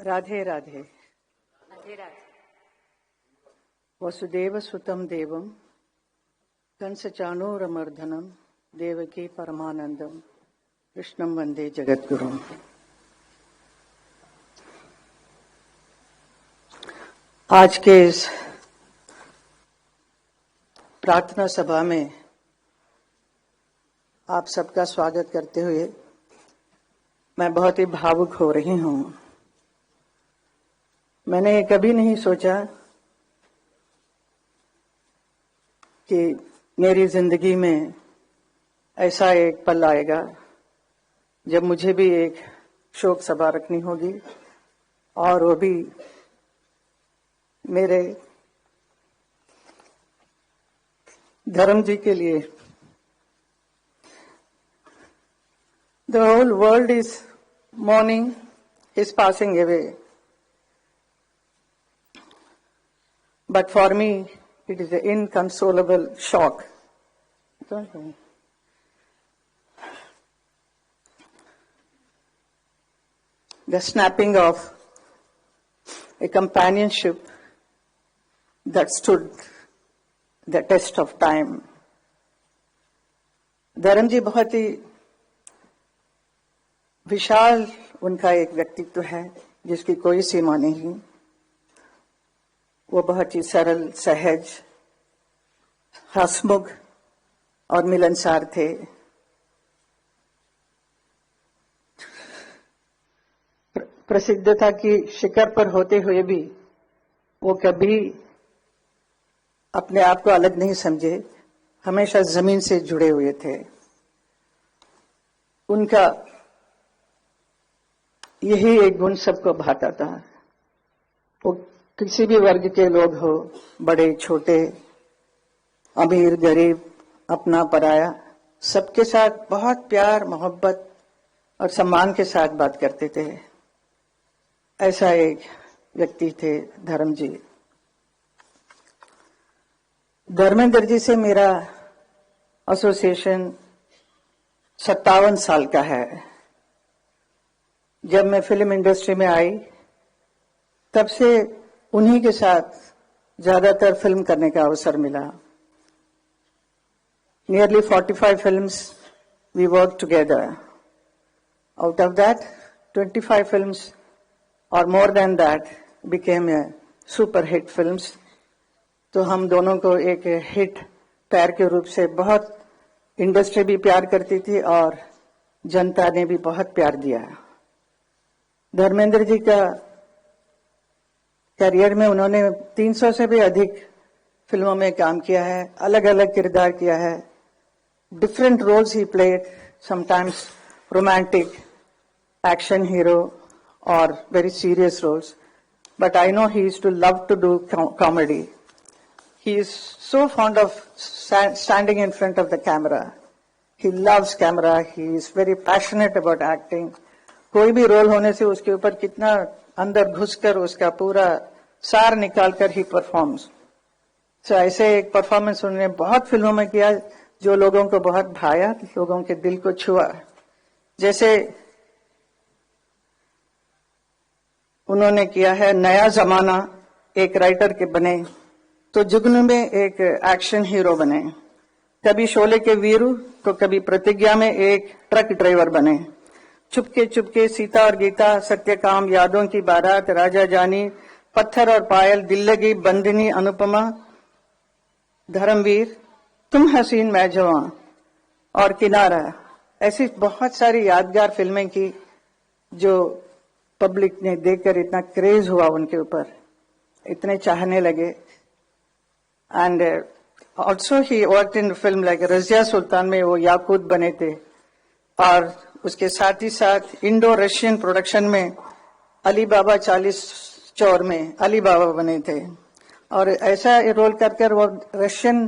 राधे राधे। राधे राधे। वसुदेव सुतम देवम कंस चाणूरमर्दनम देवकी परमानंदम कृष्णम वंदे जगद्गुरुम। आज के इस प्रार्थना सभा में आप सबका स्वागत करते हुए मैं बहुत ही भावुक हो रही हूं। मैंने कभी नहीं सोचा कि मेरी जिंदगी में ऐसा एक पल आएगा जब मुझे भी एक शोक सभा रखनी होगी, और वो भी मेरे धर्म जी के लिए। The whole world is mourning his passing away, but for me it is an inconsolable shock. The snapping of a companionship that stood the test of time. धर्म जी बहुत ही विशाल उनका एक व्यक्तित्व है जिसकी कोई सीमा नहीं। वो बहुत ही सरल, सहज, हंसमुख और मिलनसार थे। प्रसिद्धता की शिखर पर होते हुए भी वो कभी अपने आप को अलग नहीं समझे, हमेशा जमीन से जुड़े हुए थे। उनका यही एक गुण सबको भाता था। वो किसी भी वर्ग के लोग हो, बड़े छोटे, अमीर गरीब, अपना पराया, सबके साथ बहुत प्यार मोहब्बत और सम्मान के साथ बात करते थे। ऐसा एक व्यक्ति थे धर्म जी। धर्मेंद्र जी से मेरा एसोसिएशन 57 साल का है। जब मैं फिल्म इंडस्ट्री में आई तब से उन्हीं के साथ ज्यादातर फिल्म करने का अवसर मिला। Nearly 45 films we worked together. Out of that, 25 films or more than that became a super hit films. तो हम दोनों को एक हिट पैर के रूप से बहुत इंडस्ट्री भी प्यार करती थी और जनता ने भी बहुत प्यार दिया। धर्मेंद्र जी का करियर में उन्होंने 300 से भी अधिक फिल्मों में काम किया है, अलग अलग किरदार किया है। Different roles he played, sometimes romantic, action hero और very serious roles, but I know he used to love to do comedy. He is so fond of standing in front of the camera. He loves camera. He is very passionate about acting. कोई भी role होने से उसके ऊपर कितना अंदर घुसकर उसका पूरा सार निकालकर ही परफॉर्म्स। तो ऐसे एक परफॉर्मेंस उन्होंने बहुत फिल्मों में किया जो लोगों को बहुत भाया, लोगों के दिल को छुआ। जैसे उन्होंने किया है नया जमाना, एक राइटर के बने, तो जुगनू में एक एक्शन हीरो बने, कभी शोले के वीरू तो कभी प्रतिज्ञा में एक ट्रक ड्राइवर बने, चुपके चुपके सीता और गीता, सत्यकाम, यादों की बारात, राजा जानी, पत्थर और पायल, दिल लगी, बंदिनी, अनुपमा, धर्मवीर, तुम हसीन मैं जवां और किनारा। ऐसी बहुत सारी यादगार फिल्में की जो पब्लिक ने देखकर इतना क्रेज हुआ उनके ऊपर, इतने चाहने लगे। And also he worked in film like Razia Sultan में वो याकूत बने थे, और उसके साथ ही साथ इंडो रशियन प्रोडक्शन में अली बाबा 40 चौर में अली बाबा बने थे, और ऐसा रोल कर वो रशियन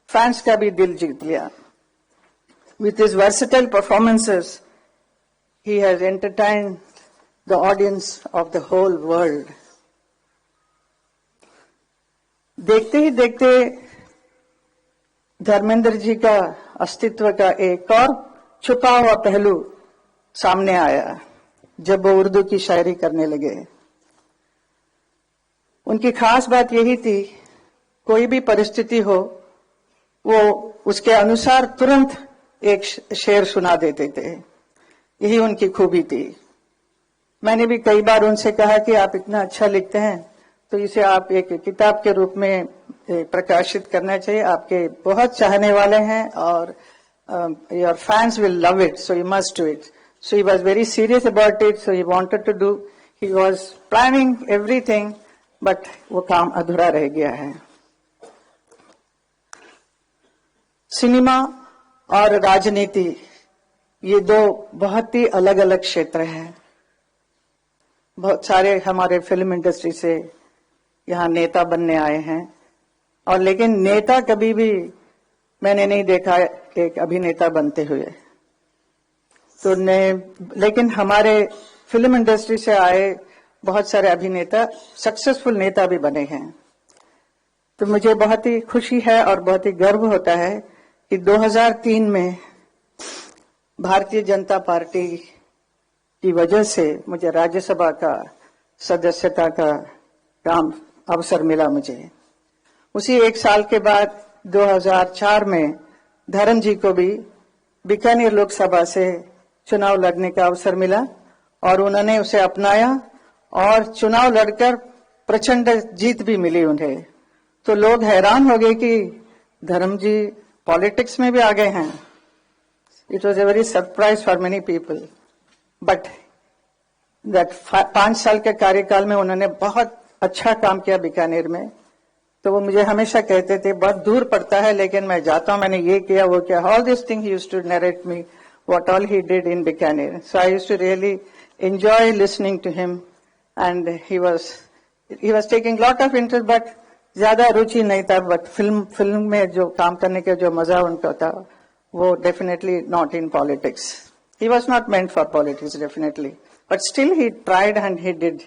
फैंस का भी दिल जीत लिया। With his versatile performances he has entertained the audience of the whole world. देखते ही देखते धर्मेंद्र जी का अस्तित्व का एक और छुपा हुआ पहलू सामने आया जब वो उर्दू की शायरी करने लगे। उनकी खास बात यही थी, कोई भी परिस्थिति हो वो उसके अनुसार तुरंत एक शेर सुना देते थे। यही उनकी खूबी थी। मैंने भी कई बार उनसे कहा कि आप इतना अच्छा लिखते हैं तो इसे आप एक किताब के रूप में प्रकाशित करना चाहिए। आपके बहुत चाहने वाले हैं और your fans will love it, so you must do it. So he was very serious about it, so he wanted to do, he was planning everything, but वो काम अधूरा रह गया है। सिनेमा और राजनीति ये दो बहुत ही अलग अलग क्षेत्र हैं। बहुत सारे हमारे फिल्म इंडस्ट्री से यहाँ नेता बनने आए हैं, और लेकिन नेता कभी भी मैंने नहीं देखा एक अभिनेता बनते हुए। तो लेकिन हमारे फिल्म इंडस्ट्री से आए बहुत सारे अभिनेता सक्सेसफुल नेता भी बने हैं। तो मुझे बहुत ही खुशी है और बहुत ही गर्व होता है कि 2003 में भारतीय जनता पार्टी की वजह से मुझे राज्यसभा का सदस्यता का काम अवसर मिला मुझे। उसी एक साल के बाद 2004 में धर्म जी को भी बीकानेर लोकसभा से चुनाव लड़ने का अवसर मिला और उन्होंने उसे अपनाया और चुनाव लड़कर प्रचंड जीत भी मिली उन्हें। तो लोग हैरान हो गए कि धर्म जी पॉलिटिक्स में भी आ गए हैं। It was a very surprise for many people, but that 5 साल के कार्यकाल में उन्होंने बहुत अच्छा काम किया बीकानेर में। तो वो मुझे हमेशा कहते थे बहुत दूर पड़ता है लेकिन मैं जाता हूं, मैंने ये किया वो किया। All this thing he used to narrate me what all he did in Bikaner. So I used to really enjoy listening to him and he was taking lot of interest, but ज्यादा रुचि नहीं था। बट फिल्म में जो काम करने का जो मजा उनका था वो definitely not in politics. He was not meant for politics, definitely. But still he tried and he did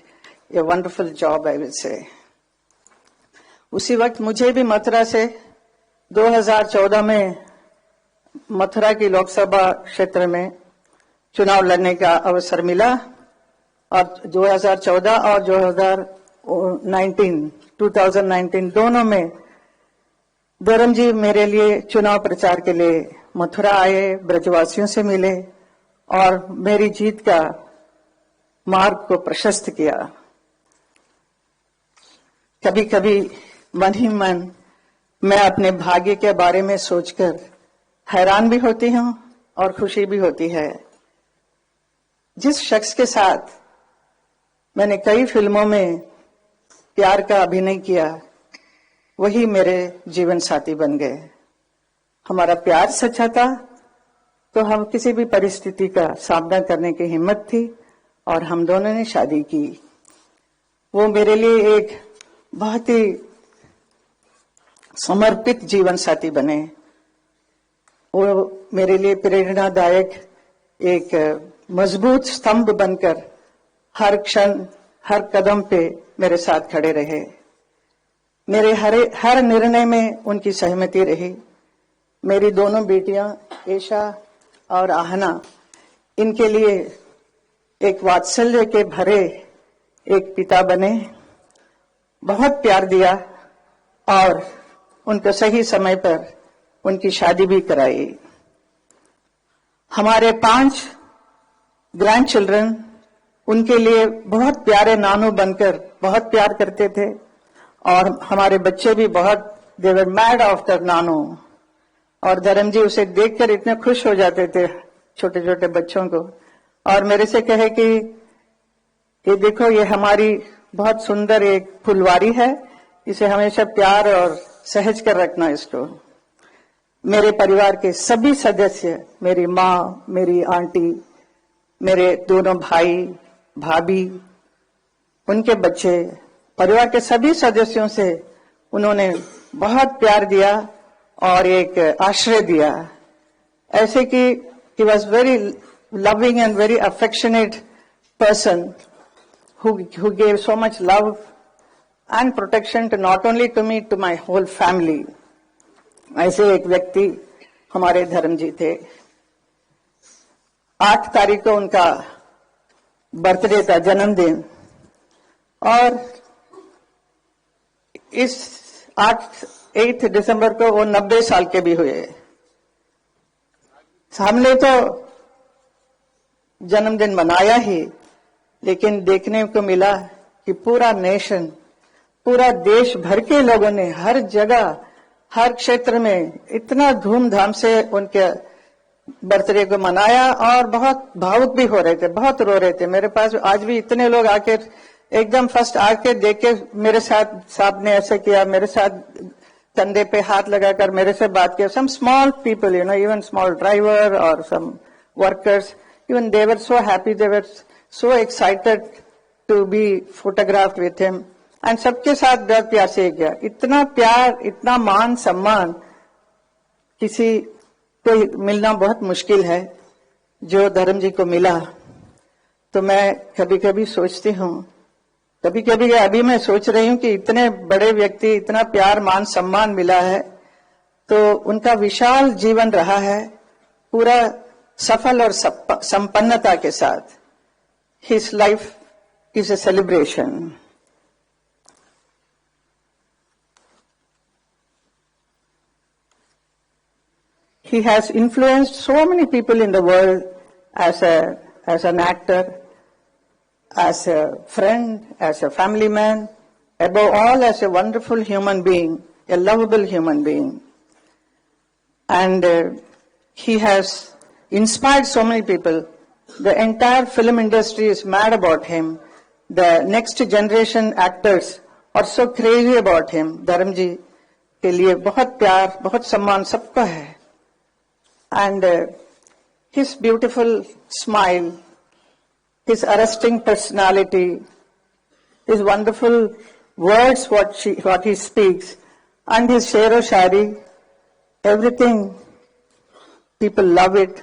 a wonderful job, I will say. उसी वक्त मुझे भी मथुरा से 2014 में मथुरा की लोकसभा क्षेत्र में चुनाव लड़ने का अवसर मिला, और 2014 और 2019 दोनों में धर्म जी मेरे लिए चुनाव प्रचार के लिए मथुरा आए, ब्रजवासियों से मिले और मेरी जीत का मार्ग को प्रशस्त किया। कभी कभी मन ही मन मैं अपने भाग्य के बारे में सोचकर हैरान भी होती हूं और खुशी भी होती है। जिस शख्स के साथ मैंने कई फिल्मों में प्यार का अभिनय किया वही मेरे जीवन साथी बन गए। हमारा प्यार सच्चा था तो हम किसी भी परिस्थिति का सामना करने की हिम्मत थी और हम दोनों ने शादी की। वो मेरे लिए एक बहुत ही समर्पित जीवन साथी बने। वो मेरे लिए प्रेरणादायक एक मजबूत स्तंभ बनकर हर क्षण हर कदम पे मेरे साथ खड़े रहे। मेरे हर निर्णय में उनकी सहमति रही। मेरी दोनों बेटियां ईशा और आहना, इनके लिए एक वात्सल्य के भरे एक पिता बने, बहुत प्यार दिया और उनको सही समय पर उनकी शादी भी कराई। हमारे 5 ग्रैंड चिल्ड्रन उनके लिए बहुत प्यारे नानू बनकर बहुत प्यार करते थे, और हमारे बच्चे भी बहुत दे वर मैड आफ्टर नानू। और धर्म जी उसे देखकर इतने खुश हो जाते थे छोटे छोटे बच्चों को, और मेरे से कहे कि ये देखो ये हमारी बहुत सुंदर एक फुलवारी है, इसे हमेशा प्यार और सहज कर रखना इसको। मेरे परिवार के सभी सदस्य, मेरी माँ, मेरी आंटी, मेरे दोनों भाई भाभी, उनके बच्चे, परिवार के सभी सदस्यों से उन्होंने बहुत प्यार दिया और एक आश्रय दिया। ऐसे कि he was very loving and very affectionate person who gave so much love and protection to not only to me, to my whole family. ऐसे एक व्यक्ति हमारे धर्म जी थे। 8 तारीख को उनका बर्थडे था, जन्मदिन, और इस 8 दिसंबर को वो 90 साल के भी हुए। हमने तो जन्मदिन मनाया ही, लेकिन देखने को मिला कि पूरा नेशन, पूरा देश भर के लोगों ने हर जगह, हर क्षेत्र में इतना धूमधाम से उनके बर्थडे को मनाया और बहुत भावुक भी हो रहे थे, बहुत रो रहे थे। मेरे पास आज भी इतने लोग आके एकदम फर्स्ट आके देख के मेरे साथ, साहब ने ऐसे किया, मेरे साथ कंधे पे हाथ लगाकर मेरे से बात किया। Some small people, even small driver और some workers, even they were so happy, they were so excited to be photographed with him, and सबके साथ बहुत प्यार से किया। इतना प्यार, इतना मान सम्मान किसी को मिलना बहुत मुश्किल है, जो धर्म जी को मिला। तो मैं कभी कभी सोचती हूँ, कभी कभी अभी मैं सोच रही हूँ कि इतने बड़े व्यक्ति, इतना प्यार मान सम्मान मिला है, तो उनका विशाल जीवन रहा है, पूरा सफल और संपन्नता के साथ। His life is a celebration. He has influenced so many people in the world as an actor, as a friend, as a family man, above all as a wonderful human being, a lovable human being. And he has inspired so many people. The entire film industry is mad about him. The next generation actors are so crazy about him. धर्म जी के लिए बहुत प्यार, बहुत सम्मान सबका है. And his beautiful smile, his arresting personality, his wonderful words, what he speaks, and his shero shari, everything, people love it,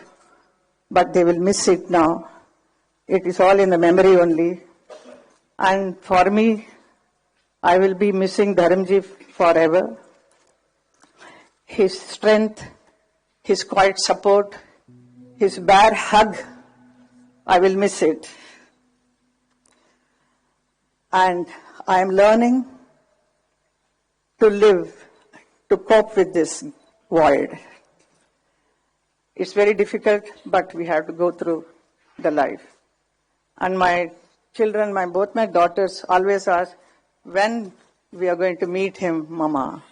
but they will miss it now. It is all in the memory only. And for me, I will be missing Dharamji forever. His strength, his quiet support, his bare hug, I will miss it. And I am learning to live, to cope with this void. It's very difficult, but we have to go through the life. And my children, both my daughters always ask, when we are going to meet him, Mama?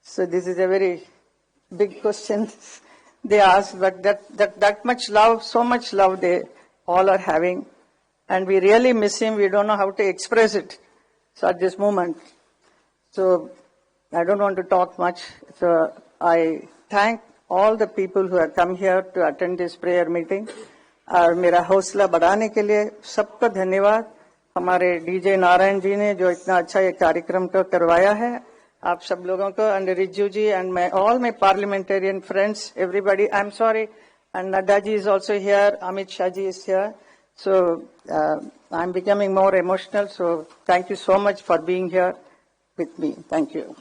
So this is a very big question they ask, but that much love, so much love they all are having. And we really miss him. We don't know how to express it. So at this moment. So I don't want to talk much. So I thank all the people who have come here to attend this prayer meeting. और मेरा हौसला बढ़ाने के लिए सबको धन्यवाद. हमारे DJ Narayan ji ने जो इतना अच्छा ये कार्यक्रम को करवाया है, आप सब लोगों को, and Riju ji and all my parliamentarian friends, everybody. I'm sorry, and Nadda ji is also here, Amit Shah ji is here. So I'm becoming more emotional. So thank you so much for being here with me. Thank you.